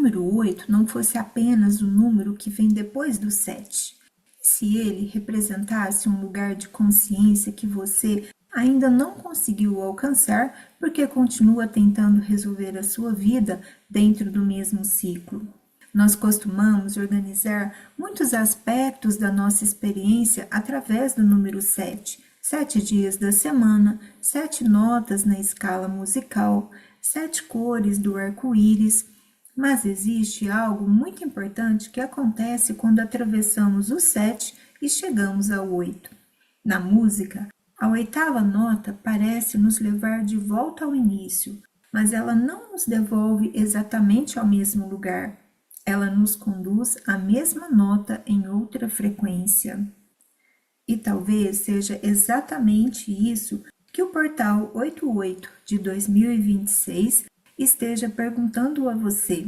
número 8 não fosse apenas o número que vem depois do 7? Se ele representasse um lugar de consciência que você ainda não conseguiu alcançar porque continua tentando resolver a sua vida dentro do mesmo ciclo? Nós costumamos organizar muitos aspectos da nossa experiência através do número 7. 7 dias da semana, 7 notas na escala musical, 7 cores do arco-íris. Mas existe algo muito importante que acontece quando atravessamos o 7 e chegamos ao 8. Na música, a oitava nota parece nos levar de volta ao início, mas ela não nos devolve exatamente ao mesmo lugar. Ela nos conduz à mesma nota em outra frequência. E talvez seja exatamente isso que o portal 88 de 2026 esteja perguntando a você.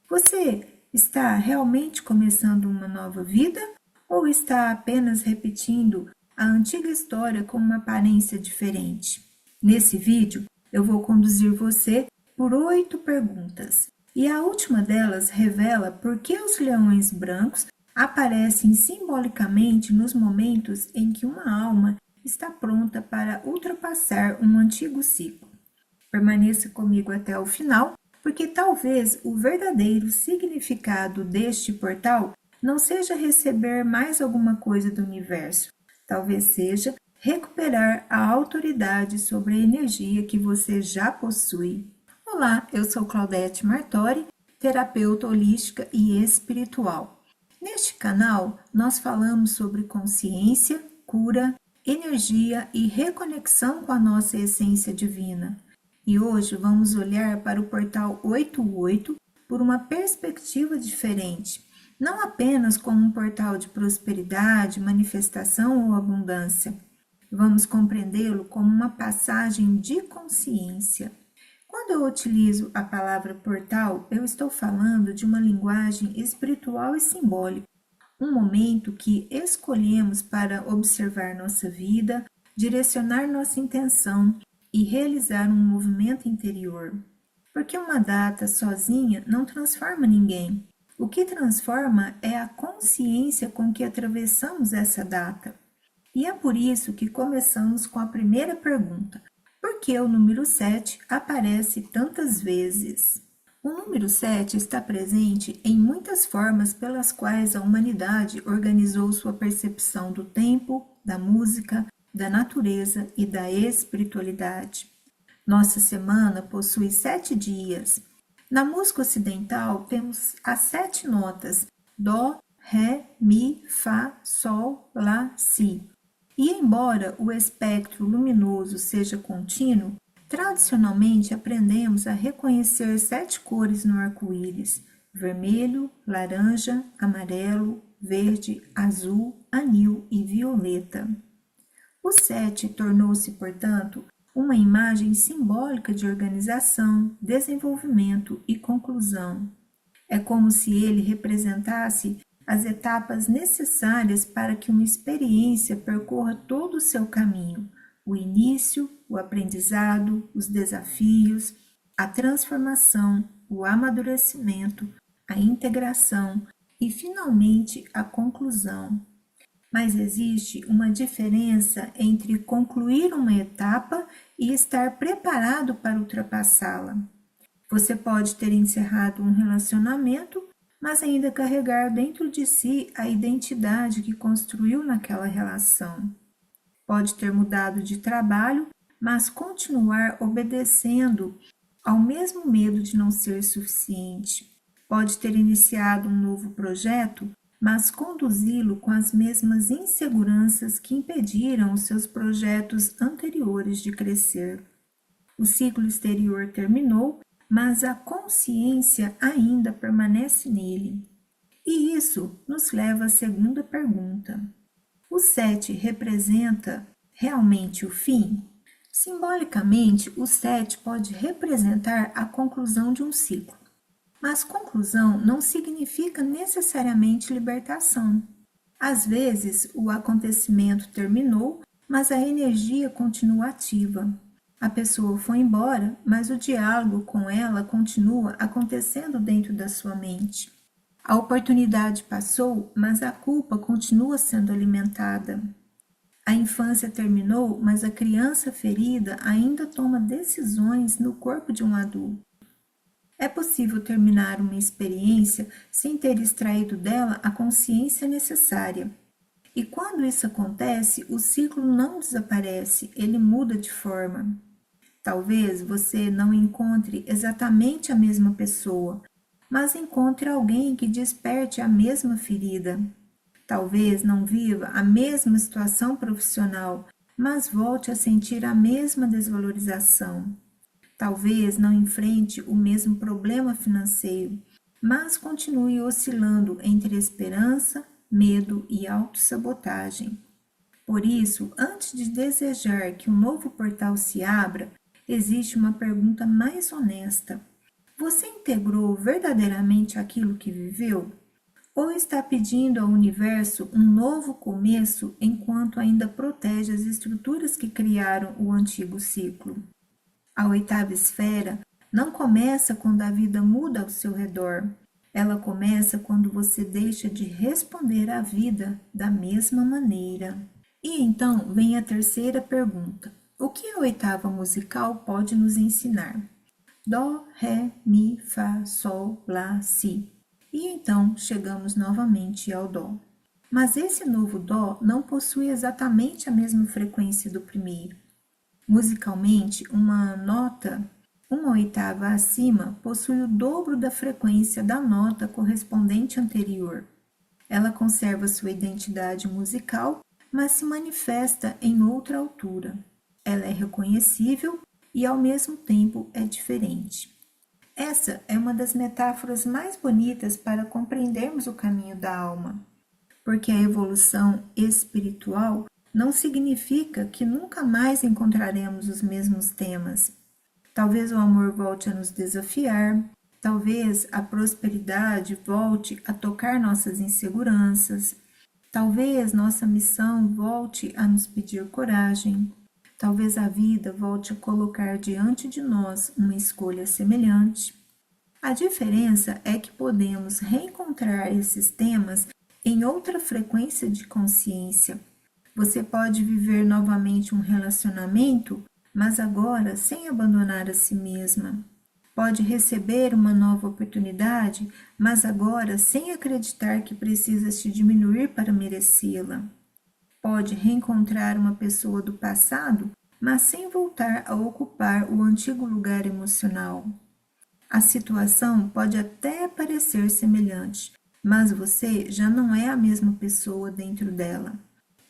Você está realmente começando uma nova vida ou está apenas repetindo a antiga história com uma aparência diferente? Nesse vídeo, eu vou conduzir você por 8 perguntas. E a última delas revela por que os leões brancos aparecem simbolicamente nos momentos em que uma alma está pronta para ultrapassar um antigo ciclo. Permaneça comigo até o final, porque talvez o verdadeiro significado deste portal não seja receber mais alguma coisa do universo. Talvez seja recuperar a autoridade sobre a energia que você já possui. Olá, eu sou Claudete Martori, terapeuta holística e espiritual. Neste canal, nós falamos sobre consciência, cura, energia e reconexão com a nossa essência divina. E hoje vamos olhar para o portal 88 por uma perspectiva diferente, não apenas como um portal de prosperidade, manifestação ou abundância. Vamos compreendê-lo como uma passagem de consciência. Quando eu utilizo a palavra portal, eu estou falando de uma linguagem espiritual e simbólica, um momento que escolhemos para observar nossa vida, direcionar nossa intenção e realizar um movimento interior. Porque uma data sozinha não transforma ninguém. O que transforma é a consciência com que atravessamos essa data. E é por isso que começamos com a primeira pergunta. Por que o número 7 aparece tantas vezes? O número 7 está presente em muitas formas pelas quais a humanidade organizou sua percepção do tempo, da música, da natureza e da espiritualidade. Nossa semana possui 7 dias. Na música ocidental, temos as 7 notas: Dó, Ré, Mi, Fá, Sol, Lá, Si. E embora o espectro luminoso seja contínuo, tradicionalmente aprendemos a reconhecer 7 cores no arco-íris: vermelho, laranja, amarelo, verde, azul, anil e violeta. O 7 tornou-se, portanto, uma imagem simbólica de organização, desenvolvimento e conclusão. É como se ele representasse as etapas necessárias para que uma experiência percorra todo o seu caminho: o início, o aprendizado, os desafios, a transformação, o amadurecimento, a integração e, finalmente, a conclusão. Mas existe uma diferença entre concluir uma etapa e estar preparado para ultrapassá-la. Você pode ter encerrado um relacionamento, mas ainda carregar dentro de si a identidade que construiu naquela relação. Pode ter mudado de trabalho, mas continuar obedecendo ao mesmo medo de não ser suficiente. Pode ter iniciado um novo projeto, mas conduzi-lo com as mesmas inseguranças que impediram os seus projetos anteriores de crescer. O ciclo exterior terminou, mas a consciência ainda permanece nele. E isso nos leva à segunda pergunta. O 7 representa realmente o fim? Simbolicamente, o 7 pode representar a conclusão de um ciclo. Mas conclusão não significa necessariamente libertação. Às vezes, o acontecimento terminou, mas a energia continua ativa. A pessoa foi embora, mas o diálogo com ela continua acontecendo dentro da sua mente. A oportunidade passou, mas a culpa continua sendo alimentada. A infância terminou, mas a criança ferida ainda toma decisões no corpo de um adulto. É possível terminar uma experiência sem ter extraído dela a consciência necessária. E quando isso acontece, o ciclo não desaparece, ele muda de forma. Talvez você não encontre exatamente a mesma pessoa, mas encontre alguém que desperte a mesma ferida. Talvez não viva a mesma situação profissional, mas volte a sentir a mesma desvalorização. Talvez não enfrente o mesmo problema financeiro, mas continue oscilando entre esperança, medo e autossabotagem. Por isso, antes de desejar que um novo portal se abra, existe uma pergunta mais honesta. Você integrou verdadeiramente aquilo que viveu? Ou está pedindo ao universo um novo começo enquanto ainda protege as estruturas que criaram o antigo ciclo? A oitava esfera não começa quando a vida muda ao seu redor. Ela começa quando você deixa de responder à vida da mesma maneira. E então vem a terceira pergunta. O que a oitava musical pode nos ensinar? Dó, Ré, Mi, Fá, Sol, Lá, Si. E então chegamos novamente ao Dó. Mas esse novo Dó não possui exatamente a mesma frequência do primeiro. Musicalmente, uma nota, uma oitava acima, possui o dobro da frequência da nota correspondente anterior. Ela conserva sua identidade musical, mas se manifesta em outra altura. Ela é reconhecível e, ao mesmo tempo, é diferente. Essa é uma das metáforas mais bonitas para compreendermos o caminho da alma, porque a evolução espiritual não significa que nunca mais encontraremos os mesmos temas. Talvez o amor volte a nos desafiar, talvez a prosperidade volte a tocar nossas inseguranças, talvez nossa missão volte a nos pedir coragem, talvez a vida volte a colocar diante de nós uma escolha semelhante. A diferença é que podemos reencontrar esses temas em outra frequência de consciência. Você pode viver novamente um relacionamento, mas agora sem abandonar a si mesma. Pode receber uma nova oportunidade, mas agora sem acreditar que precisa se diminuir para merecê-la. Pode reencontrar uma pessoa do passado, mas sem voltar a ocupar o antigo lugar emocional. A situação pode até parecer semelhante, mas você já não é a mesma pessoa dentro dela.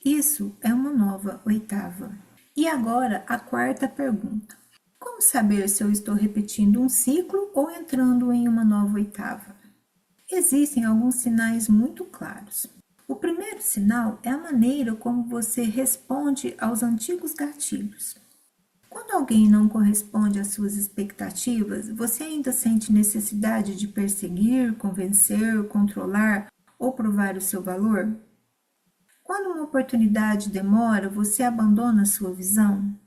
Isso é uma nova oitava. E agora a quarta pergunta. Como saber se eu estou repetindo um ciclo ou entrando em uma nova oitava? Existem alguns sinais muito claros. O primeiro sinal é a maneira como você responde aos antigos gatilhos. Quando alguém não corresponde às suas expectativas, você ainda sente necessidade de perseguir, convencer, controlar ou provar o seu valor? Quando uma oportunidade demora, você abandona sua visão?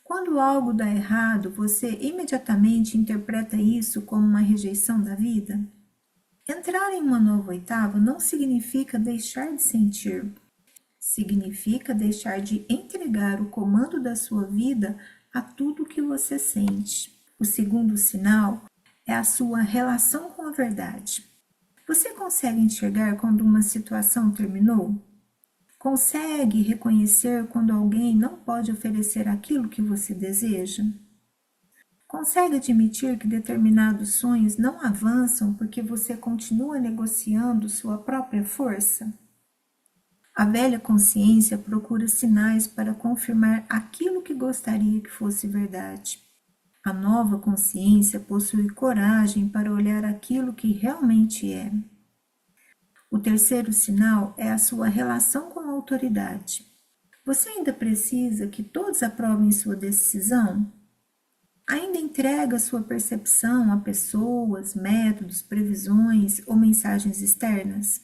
Quando algo dá errado, você imediatamente interpreta isso como uma rejeição da vida? Entrar em uma nova oitava não significa deixar de sentir. Significa deixar de entregar o comando da sua vida a tudo que você sente. O segundo sinal é a sua relação com a verdade. Você consegue enxergar quando uma situação terminou? Consegue reconhecer quando alguém não pode oferecer aquilo que você deseja? Consegue admitir que determinados sonhos não avançam porque você continua negociando sua própria força? A velha consciência procura sinais para confirmar aquilo que gostaria que fosse verdade. A nova consciência possui coragem para olhar aquilo que realmente é. O terceiro sinal é a sua relação com a autoridade. Você ainda precisa que todos aprovem sua decisão? Ainda entrega sua percepção a pessoas, métodos, previsões ou mensagens externas?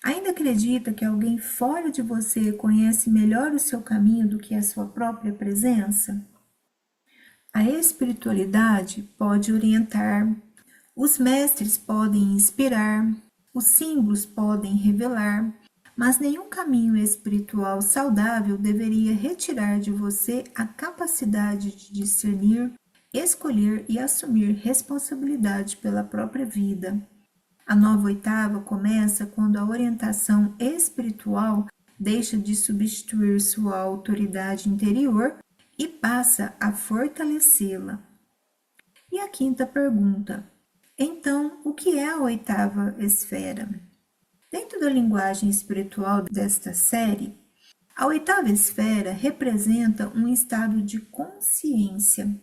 Ainda acredita que alguém fora de você conhece melhor o seu caminho do que a sua própria presença? A espiritualidade pode orientar, os mestres podem inspirar, os símbolos podem revelar, mas nenhum caminho espiritual saudável deveria retirar de você a capacidade de discernir, escolher e assumir responsabilidade pela própria vida. A nova oitava começa quando a orientação espiritual deixa de substituir sua autoridade interior e passa a fortalecê-la. E a quinta pergunta: então, o que é a oitava esfera? Dentro da linguagem espiritual desta série, a oitava esfera representa um estado de consciência.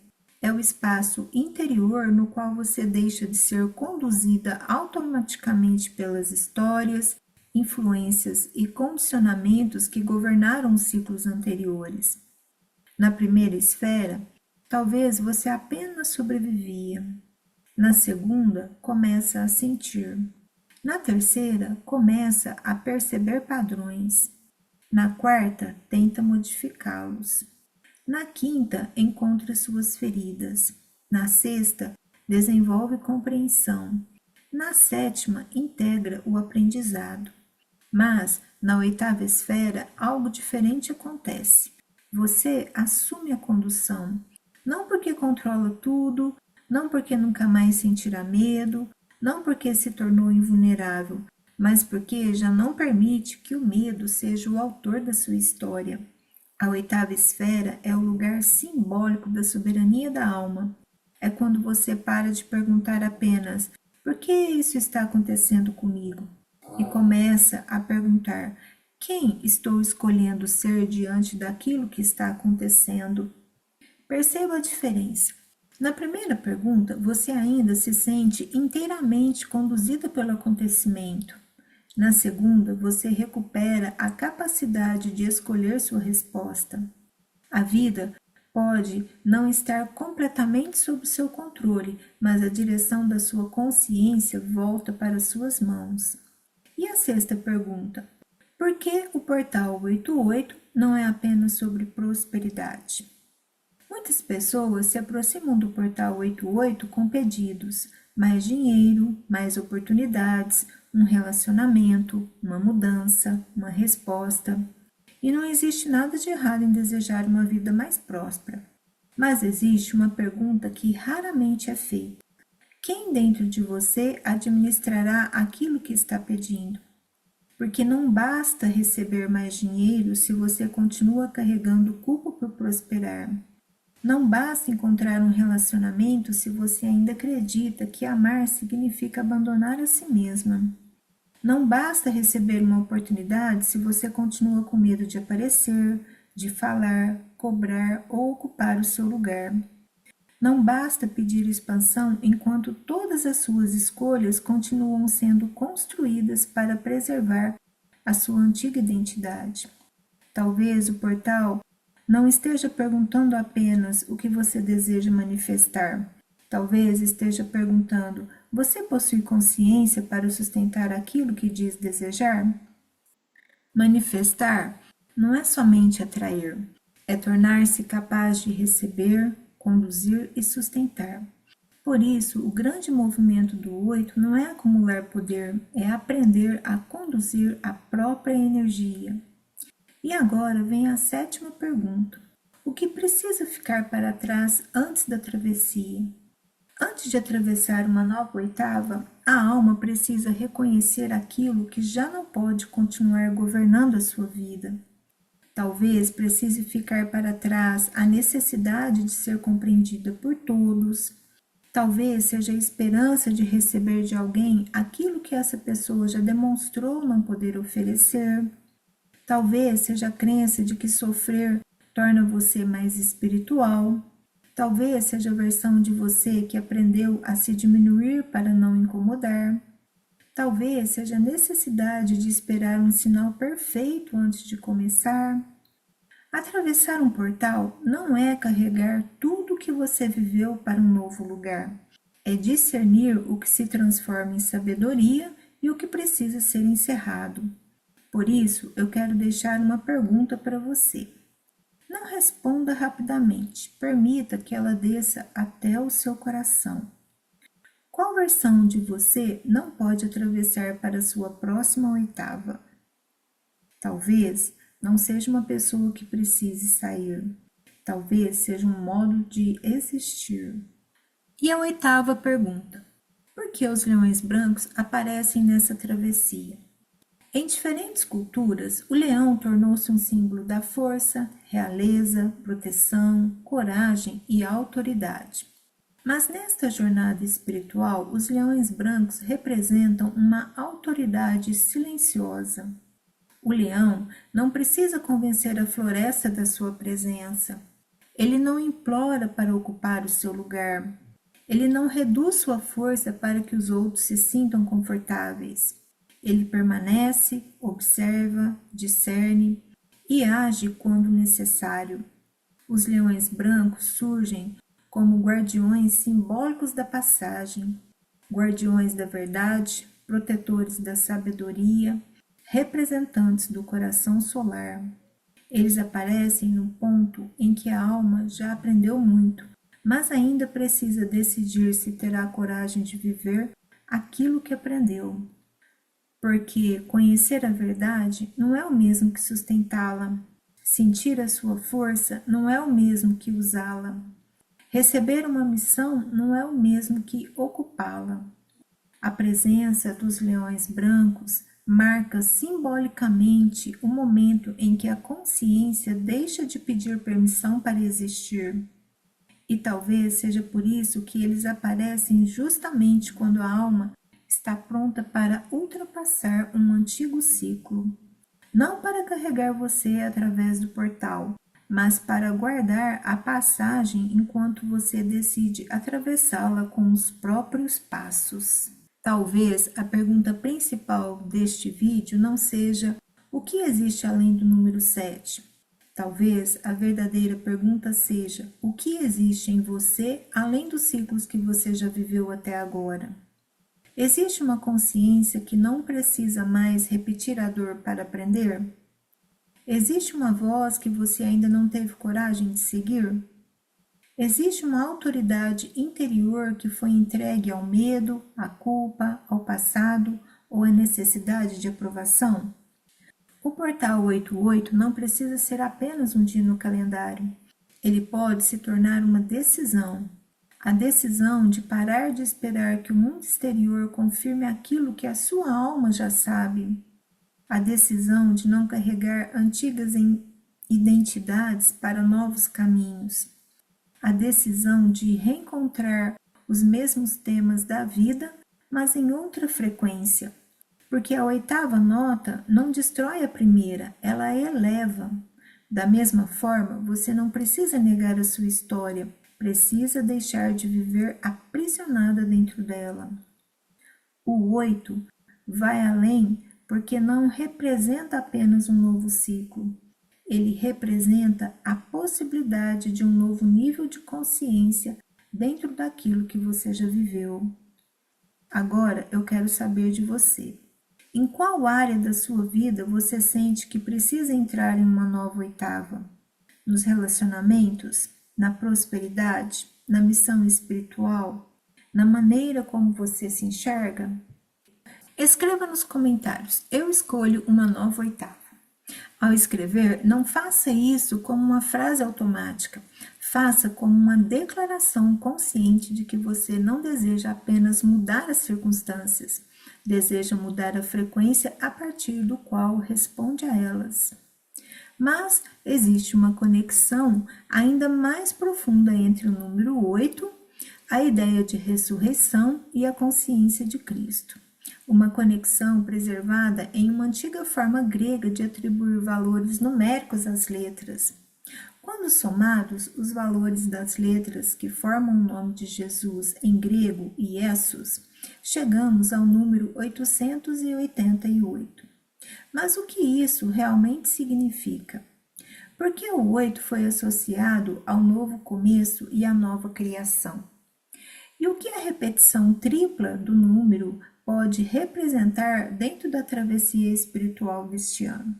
É o espaço interior no qual você deixa de ser conduzida automaticamente pelas histórias, influências e condicionamentos que governaram os ciclos anteriores. Na primeira esfera, talvez você apenas sobrevivia. Na segunda, começa a sentir. Na terceira, começa a perceber padrões. Na quarta, tenta modificá-los. Na quinta, encontra suas feridas. Na sexta, desenvolve compreensão. Na sétima, integra o aprendizado. Mas, na oitava esfera, algo diferente acontece. Você assume a condução, não porque controla tudo, não porque nunca mais sentirá medo, não porque se tornou invulnerável, mas porque já não permite que o medo seja o autor da sua história. A oitava esfera é o lugar simbólico da soberania da alma. É quando você para de perguntar apenas por que isso está acontecendo comigo e começa a perguntar quem estou escolhendo ser diante daquilo que está acontecendo. Perceba a diferença. Na primeira pergunta, você ainda se sente inteiramente conduzida pelo acontecimento. Na segunda, você recupera a capacidade de escolher sua resposta. A vida pode não estar completamente sob seu controle, mas a direção da sua consciência volta para suas mãos. E a sexta pergunta: por que o portal 88 não é apenas sobre prosperidade? Muitas pessoas se aproximam do portal 88 com pedidos: mais dinheiro, mais oportunidades, um relacionamento, uma mudança, uma resposta. E não existe nada de errado em desejar uma vida mais próspera. Mas existe uma pergunta que raramente é feita: quem dentro de você administrará aquilo que está pedindo? Porque não basta receber mais dinheiro se você continua carregando culpa por prosperar. Não basta encontrar um relacionamento se você ainda acredita que amar significa abandonar a si mesma. Não basta receber uma oportunidade se você continua com medo de aparecer, de falar, cobrar ou ocupar o seu lugar. Não basta pedir expansão enquanto todas as suas escolhas continuam sendo construídas para preservar a sua antiga identidade. Talvez o portal não esteja perguntando apenas o que você deseja manifestar. Talvez esteja perguntando: você possui consciência para sustentar aquilo que diz desejar? Manifestar não é somente atrair, é tornar-se capaz de receber, conduzir e sustentar. Por isso, o grande movimento do 8 não é acumular poder, é aprender a conduzir a própria energia. E agora vem a sétima pergunta: o que precisa ficar para trás antes da travessia? Antes de atravessar uma nova oitava, a alma precisa reconhecer aquilo que já não pode continuar governando a sua vida. Talvez precise ficar para trás a necessidade de ser compreendida por todos. Talvez seja a esperança de receber de alguém aquilo que essa pessoa já demonstrou não poder oferecer. Talvez seja a crença de que sofrer torna você mais espiritual. Talvez seja a versão de você que aprendeu a se diminuir para não incomodar. Talvez seja a necessidade de esperar um sinal perfeito antes de começar. Atravessar um portal não é carregar tudo o que você viveu para um novo lugar. É discernir o que se transforma em sabedoria e o que precisa ser encerrado. Por isso, eu quero deixar uma pergunta para você. Não responda rapidamente, permita que ela desça até o seu coração. Qual versão de você não pode atravessar para a sua próxima oitava? Talvez não seja uma pessoa que precise sair. Talvez seja um modo de existir. E a oitava pergunta: por que os leões brancos aparecem nessa travessia? Em diferentes culturas, o leão tornou-se um símbolo da força, realeza, proteção, coragem e autoridade. Mas nesta jornada espiritual, os leões brancos representam uma autoridade silenciosa. O leão não precisa convencer a floresta da sua presença. Ele não implora para ocupar o seu lugar. Ele não reduz sua força para que os outros se sintam confortáveis. Ele permanece, observa, discerne e age quando necessário. Os leões brancos surgem como guardiões simbólicos da passagem, guardiões da verdade, protetores da sabedoria, representantes do coração solar. Eles aparecem no ponto em que a alma já aprendeu muito, mas ainda precisa decidir se terá coragem de viver aquilo que aprendeu. Porque conhecer a verdade não é o mesmo que sustentá-la. Sentir a sua força não é o mesmo que usá-la. Receber uma missão não é o mesmo que ocupá-la. A presença dos leões brancos marca simbolicamente o momento em que a consciência deixa de pedir permissão para existir. E talvez seja por isso que eles aparecem justamente quando a alma está pronta para ultrapassar um antigo ciclo. Não para carregar você através do portal, mas para guardar a passagem enquanto você decide atravessá-la com os próprios passos. Talvez a pergunta principal deste vídeo não seja o que existe além do número 7. Talvez a verdadeira pergunta seja o que existe em você além dos ciclos que você já viveu até agora. Existe uma consciência que não precisa mais repetir a dor para aprender? Existe uma voz que você ainda não teve coragem de seguir? Existe uma autoridade interior que foi entregue ao medo, à culpa, ao passado ou à necessidade de aprovação? O portal 88 não precisa ser apenas um dia no calendário. Ele pode se tornar uma decisão. A decisão de parar de esperar que o mundo exterior confirme aquilo que a sua alma já sabe. A decisão de não carregar antigas identidades para novos caminhos. A decisão de reencontrar os mesmos temas da vida, mas em outra frequência. Porque a oitava nota não destrói a primeira, ela a eleva. Da mesma forma, você não precisa negar a sua história, precisa deixar de viver aprisionada dentro dela. O 8 vai além porque não representa apenas um novo ciclo. Ele representa a possibilidade de um novo nível de consciência dentro daquilo que você já viveu. Agora eu quero saber de você. Em qual área da sua vida você sente que precisa entrar em uma nova oitava? Nos relacionamentos? Na prosperidade? Na missão espiritual? Na maneira como você se enxerga? Escreva nos comentários, eu escolho uma nova oitava. Ao escrever, não faça isso como uma frase automática, faça como uma declaração consciente de que você não deseja apenas mudar as circunstâncias, deseja mudar a frequência a partir do qual responde a elas. Mas existe uma conexão ainda mais profunda entre o número 8, a ideia de ressurreição e a consciência de Cristo. Uma conexão preservada em uma antiga forma grega de atribuir valores numéricos às letras. Quando somados os valores das letras que formam o nome de Jesus em grego, Iesus, chegamos ao número 888. Mas o que isso realmente significa? Por que o 8 foi associado ao novo começo e à nova criação? E o que a repetição tripla do número pode representar dentro da travessia espiritual deste ano?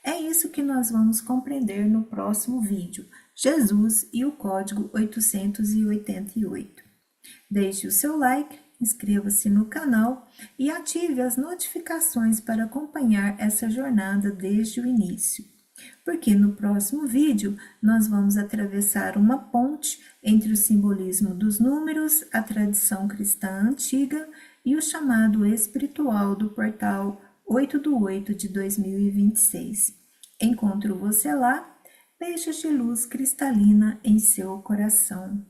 É isso que nós vamos compreender no próximo vídeo, Jesus e o código 888. Deixe o seu like, inscreva-se no canal e ative as notificações para acompanhar essa jornada desde o início. Porque no próximo vídeo nós vamos atravessar uma ponte entre o simbolismo dos números, a tradição cristã antiga e o chamado espiritual do portal 8/8 de 2026. Encontro você lá, beijos de luz cristalina em seu coração.